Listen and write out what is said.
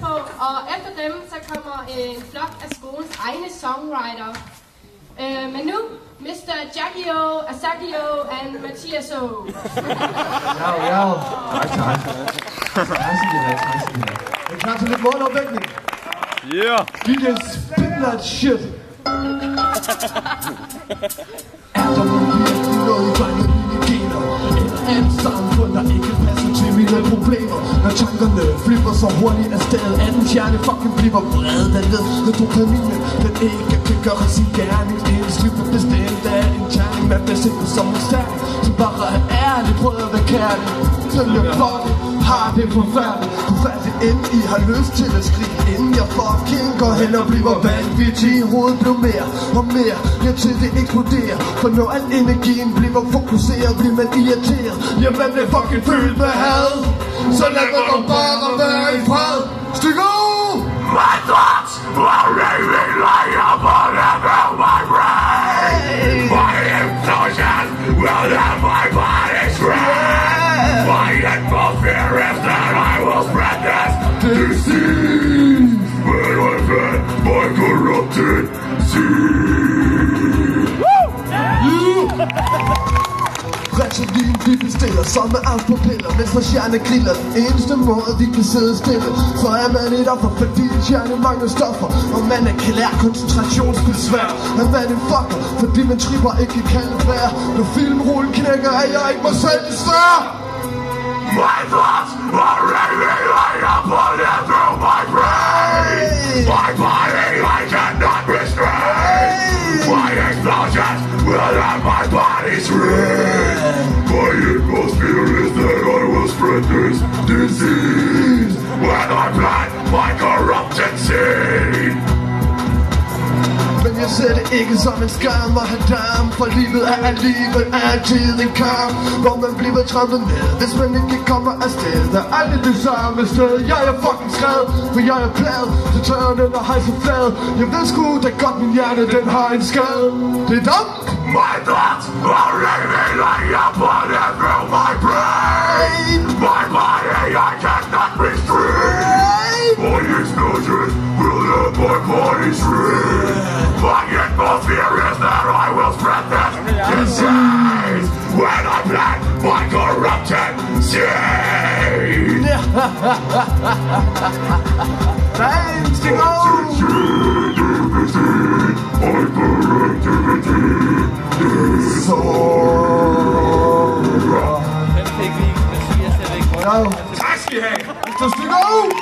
på, og efter dem, så kommer en flok af skolens egne songwriter. Men nu, Mr. Jackie O, Asakio and Mathias O. Ja. Tak. Tak skal I have. Er I klar til lidt morgenopvækning? Yeah! We can spin that shit! Er der virkelig noget i vejen af mine gener? Eller et samfund, der ikke passer til mine problemer? Når tankerne flipper så hurtigt af stedet, at den hjerne fucking bliver vred. Den ved, at dopaminen, den ikke kan gøre sin gerning. Ens liv er bestemt af en terning. Man bliver set som en stærk, som bare er ærlig, prøver at være kærlig. Selv jeg fucking har det forfærdeligt. Du færdigt ind I har lyst til at skrige, inden jeg fucking går hen og bliver vanvittig. Hovedet bliver mere og mere, jeg til det eksploderer. For når al energien bliver fokuseret, bliver man irriteret. Ja, man bliver fucking fyldt med had. Så lad mig dog bare være i fred. Stik ud! My thoughts are raving like a bullet through my brain. My implosion will have my body scream. My atmosphere is that I will spread this disease. When I fed my corrupted seed. Resolin vi bestiller, som med angst på piller, mens vores hjerne griller. Den eneste måde vi kan sidde stille, så er man et offer, fordi ens hjerne mangler stoffer. Og man er klæder koncentrationsbesvær. Er man en fucker, fordi man tripper ikke kan lade være. Når filmrullen knækker, er jeg ikke mig selv desværre. My thoughts are raving like a bullet through my brain. My body I cannot restrain. My explosions will have my body scream. My atmosphere is that I will spread this disease. When I plant my corrupted seed. Men jeg ser det ikke som en skam at have dam, for livet er alligevel altid en kamp, hvor man bliver trampet ned, hvis man ikke kommer afsted. Der er aldrig det samme sted. Jeg er fucking skrevet, for jeg er plaget til tørren og hejser flad. Jeg ved sgu da godt, min hjerne den har en skade. Det er dumt. My thoughts are raving like a bullet through my brain. My body I cannot restrain. My explosion will let my body scream. My atmosphere is that I will spread this disease. When I plant my corrupted seed. Thanks to go. Så Den fik vi, Mathias, jeg ved ikke. tak skal I have.